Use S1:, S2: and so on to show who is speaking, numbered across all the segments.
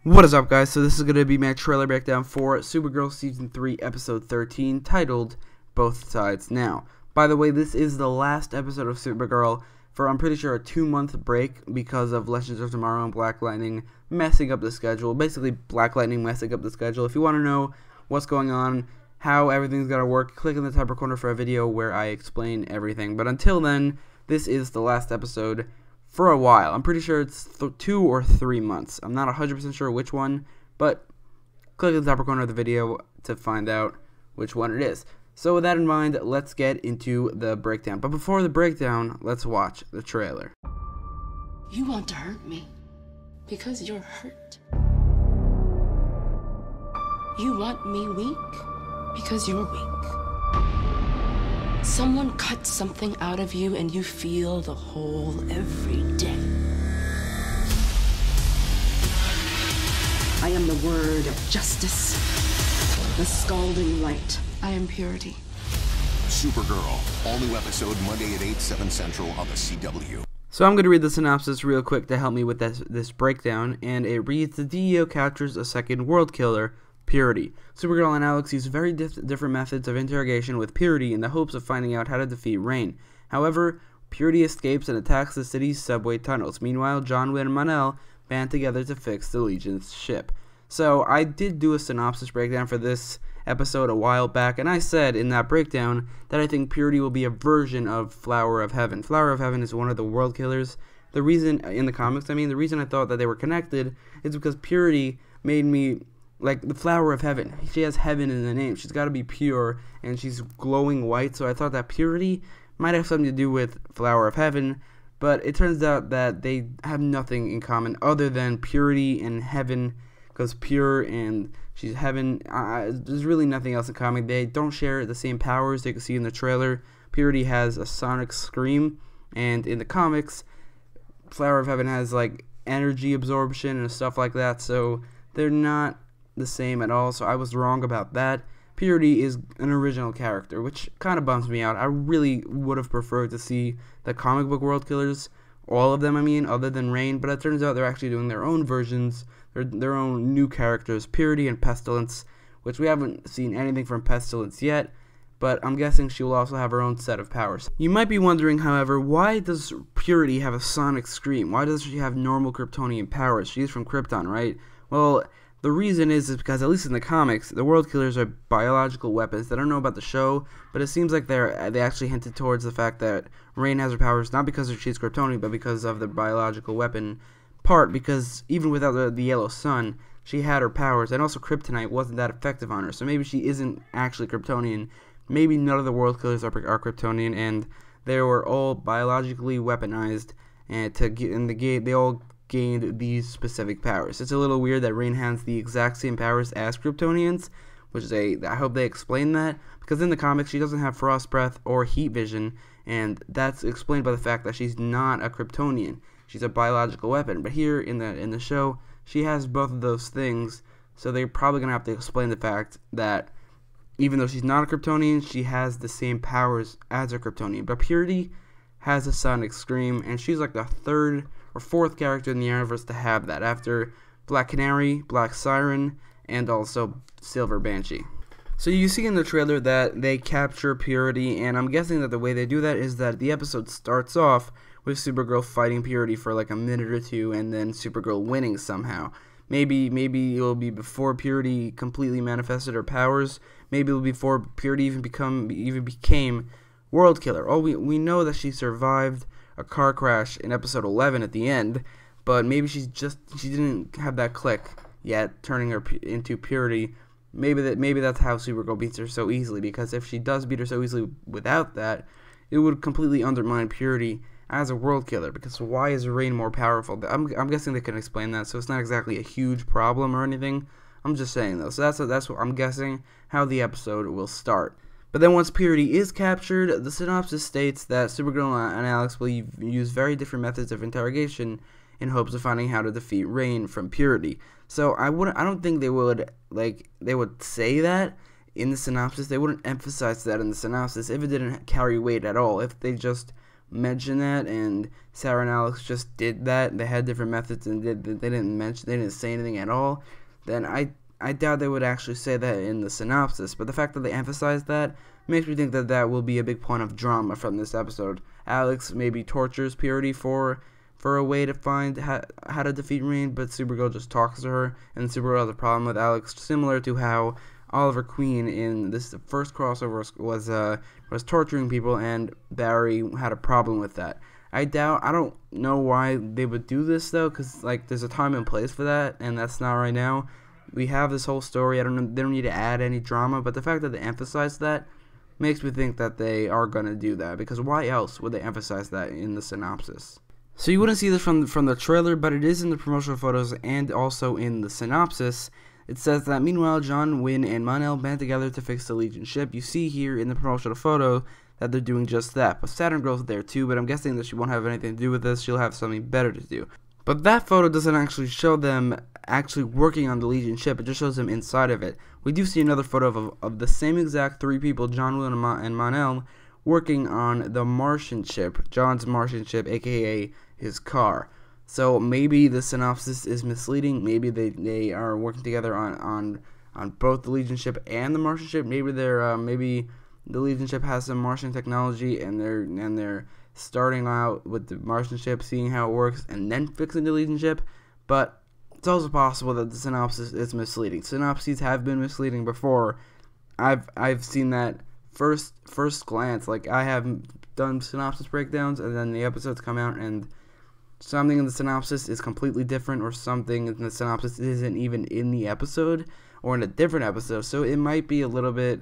S1: What is up, guys? So this is going to be my trailer breakdown for Supergirl Season 3 Episode 13, titled Both Sides Now. By the way, this is the last episode of Supergirl for, I'm pretty sure, a 2-month break because of Legends of Tomorrow and Black Lightning messing up the schedule. Basically, Black Lightning messing up the schedule. If you want to know what's going on, how everything's going to work, click in the top corner for a video where I explain everything. But until then, this is the last episode for a while. I'm pretty sure it's 2 or 3 months. I'm not 100% sure which one, but click in the top corner of the video to find out which one it is. So with that in mind, let's get into the breakdown. But before the breakdown, let's watch the trailer.
S2: You want to hurt me because you're hurt. You want me weak because you're weak. Someone cuts something out of you and you feel the hole every day. I am the word of justice, the scalding light. I am purity.
S3: Supergirl, all new episode Monday at 8, 7 Central on the CW.
S1: So I'm going to read the synopsis real quick to help me with this breakdown, and it reads, the DEO captures a second world killer, Purity. Supergirl and Alex use very different methods of interrogation with Purity in the hopes of finding out how to defeat Rain. However, Purity escapes and attacks the city's subway tunnels. Meanwhile, John and Mon-El band together to fix the Legion's ship. So I did do a synopsis breakdown for this episode a while back, and I said in that breakdown that I think Purity will be a version of Flower of Heaven. Flower of Heaven is one of the world killers. The reason, in the comics, the reason I thought that they were connected is because Purity made me like the Flower of Heaven. She has heaven in the name. She's got to be pure, and she's glowing white, so I thought that Purity might have something to do with Flower of Heaven, but it turns out that they have nothing in common other than purity and heaven, because pure and she's heaven. There's really nothing else in common. They don't share the same powers. You can see in the trailer, Purity has a sonic scream, and in the comics, Flower of Heaven has like energy absorption and stuff like that, so they're not the same at all, so I was wrong about that. Purity is an original character, which kind of bums me out. I really would have preferred to see the comic book world killers, all of them, other than Rain, but it turns out they're actually doing their own versions, their own new characters, Purity and Pestilence, which we haven't seen anything from Pestilence yet, but I'm guessing she will also have her own set of powers. You might be wondering, however, why does Purity have a sonic scream? Why does she have normal Kryptonian powers? She's from Krypton, right? Well, the reason is because, at least in the comics, the world killers are biological weapons. I don't know about the show, but it seems like they actually hinted towards the fact that Rain has her powers not because she's Kryptonian, but because of the biological weapon part, because even without the yellow sun, she had her powers, and also kryptonite wasn't that effective on her, so maybe she isn't actually Kryptonian. Maybe none of the world killers are Kryptonian, and they were all biologically weaponized, and they all gained these specific powers. It's a little weird that Rain has the exact same powers as Kryptonians, which is I hope they explain that, because in the comics she doesn't have frost breath or heat vision, and that's explained by the fact that she's not a Kryptonian. She's a biological weapon, but here in the show she has both of those things, so they're probably gonna have to explain the fact that even though she's not a Kryptonian, she has the same powers as a Kryptonian. But Purity has a sonic scream, and she's like the 3rd or 4th character in the universe to have that, after Black Canary, Black Siren, and also Silver Banshee. So you see in the trailer that they capture Purity, and I'm guessing that the way they do that is that the episode starts off with Supergirl fighting Purity for like a minute or two, and then Supergirl winning somehow. Maybe it'll be before Purity completely manifested her powers. Maybe it'll be before Purity even became World Killer. Oh, we know that she survived a car crash in episode 11 at the end, but maybe she didn't have that click yet, turning her into Purity. Maybe that's how Supergirl beats her so easily, because if she does beat her so easily without that, it would completely undermine Purity as a world killer, because why is Rain more powerful? I'm guessing they can explain that, so it's not exactly a huge problem or anything. I'm just saying though, so that's what I'm guessing how the episode will start. But then once Purity is captured, the synopsis states that Supergirl and Alex will use very different methods of interrogation in hopes of finding how to defeat Rain from Purity. So I don't think they would say that in the synopsis. They wouldn't emphasize that in the synopsis if it didn't carry weight at all. If they just mention that, and Sarah and Alex just did that. They had different methods and they didn't say anything at all, then I doubt they would actually say that in the synopsis. But the fact that they emphasized that makes me think that that will be a big point of drama from this episode. Alex maybe tortures Purity for a way to find how to defeat Reign, but Supergirl just talks to her, and Supergirl has a problem with Alex, similar to how Oliver Queen in this first crossover was torturing people, and Barry had a problem with that. I don't know why they would do this though, because like there's a time and place for that, and that's not right now. We have this whole story. I don't know. They don't need to add any drama, but the fact that they emphasize that makes me think that they are gonna do that, because why else would they emphasize that in the synopsis? So you wouldn't see this from the trailer, but it is in the promotional photos and also in the synopsis. It says that meanwhile, John, Wynn, and Mon-El band together to fix the Legion ship. You see here in the promotional photo that they're doing just that. But Saturn Girl's there too, but I'm guessing that she won't have anything to do with this. She'll have something better to do. But that photo doesn't actually show them actually working on the Legion ship. It just shows them inside of it. We do see another photo of the same exact three people, John, Wynn, and Mon-El, working on the Martian ship, John's Martian ship, aka his car. So maybe the synopsis is misleading. Maybe they are working together on both the Legion ship and the Martian ship. Maybe maybe the Legion ship has some Martian technology, and they're starting out with the Martian ship, seeing how it works, and then fixing the Legion ship. But it's also possible that the synopsis is misleading. Synopses have been misleading before. I've seen that first glance. Like, I have done synopsis breakdowns, and then the episodes come out and something in the synopsis is completely different, or something in the synopsis isn't even in the episode, or in a different episode. So it might be a little bit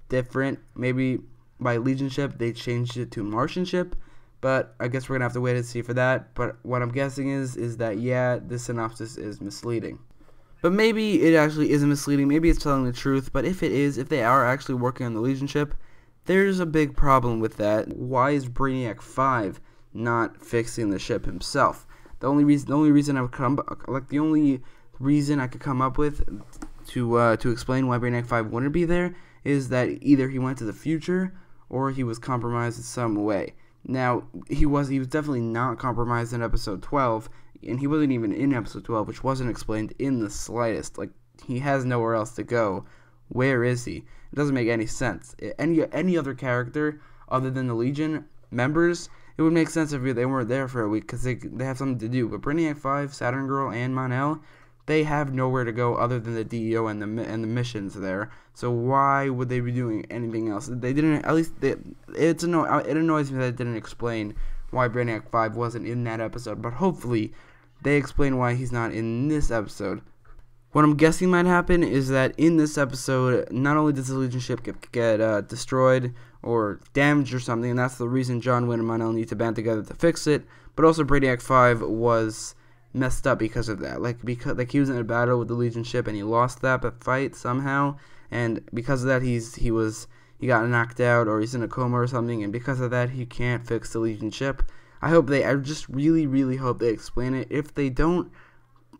S1: different. Maybe by Legion ship they changed it to Martian ship, but I guess we're gonna have to wait and see for that. But what I'm guessing is that yeah, the synopsis is misleading. But maybe it actually isn't misleading. Maybe it's telling the truth. But if they are actually working on the Legion ship, there's a big problem with that. Why is Brainiac 5 not fixing the ship himself? The only reason I could come up with to explain why Brainiac 5 wouldn't be there is that either he went to the future or he was compromised in some way. Now, he was definitely not compromised in episode 12, and he wasn't even in episode 12, which wasn't explained in the slightest. Like, he has nowhere else to go. Where is he? It doesn't make any sense. Any other character other than the Legion members, it would make sense if they weren't there for a week, because they have something to do. But Brainiac 5, Saturn Girl, and Mon-El, they have nowhere to go other than the DEO and the missions there. So why would they be doing anything else? They didn't. At least it annoys me that it didn't explain why Brainiac 5 wasn't in that episode. But hopefully, they explain why he's not in this episode. What I'm guessing might happen is that in this episode, not only does the Legion ship get destroyed or damaged or something, and that's the reason John, Wynn, and Mon-El need to band together to fix it, but also Brainiac 5 was messed up because of that. Like he was in a battle with the Legion ship and he lost that fight somehow, and because of that he got knocked out, or he's in a coma or something, and because of that he can't fix the Legion ship. I just really hope they explain it. If they don't,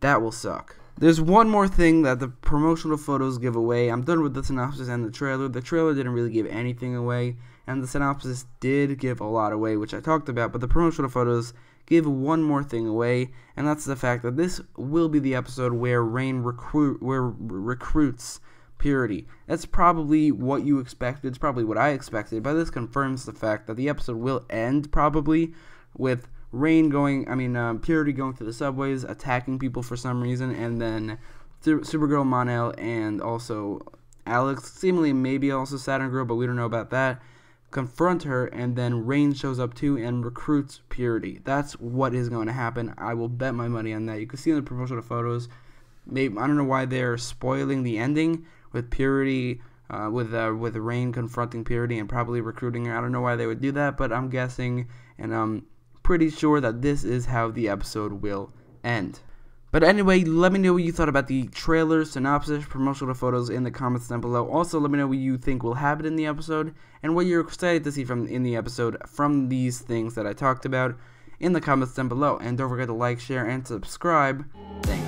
S1: that will suck. There's one more thing that the promotional photos give away. I'm done with the synopsis and the trailer. The trailer didn't really give anything away, and the synopsis did give a lot away, which I talked about, but the promotional photos give one more thing away, and that's the fact that this will be the episode where Reign recruits Purity. That's probably what you expected. It's probably what I expected, but this confirms the fact that the episode will end probably with Purity going through the subways, attacking people for some reason, and then Supergirl, Mon-El, and also Alex, seemingly maybe also Saturn Girl, but we don't know about that, confront her, and then Reign shows up too and recruits Purity. That's what is going to happen. I will bet my money on that. You can see in the promotional photos. Maybe I don't know why they're spoiling the ending with Purity, with Reign confronting Purity and probably recruiting her. I don't know why they would do that, but I'm guessing, and I'm pretty sure that this is how the episode will end. But anyway, let me know what you thought about the trailer, synopsis, promotional photos in the comments down below. Also, let me know what you think will happen in the episode and what you're excited to see in the episode from these things that I talked about in the comments down below. And don't forget to like, share, and subscribe. Thanks.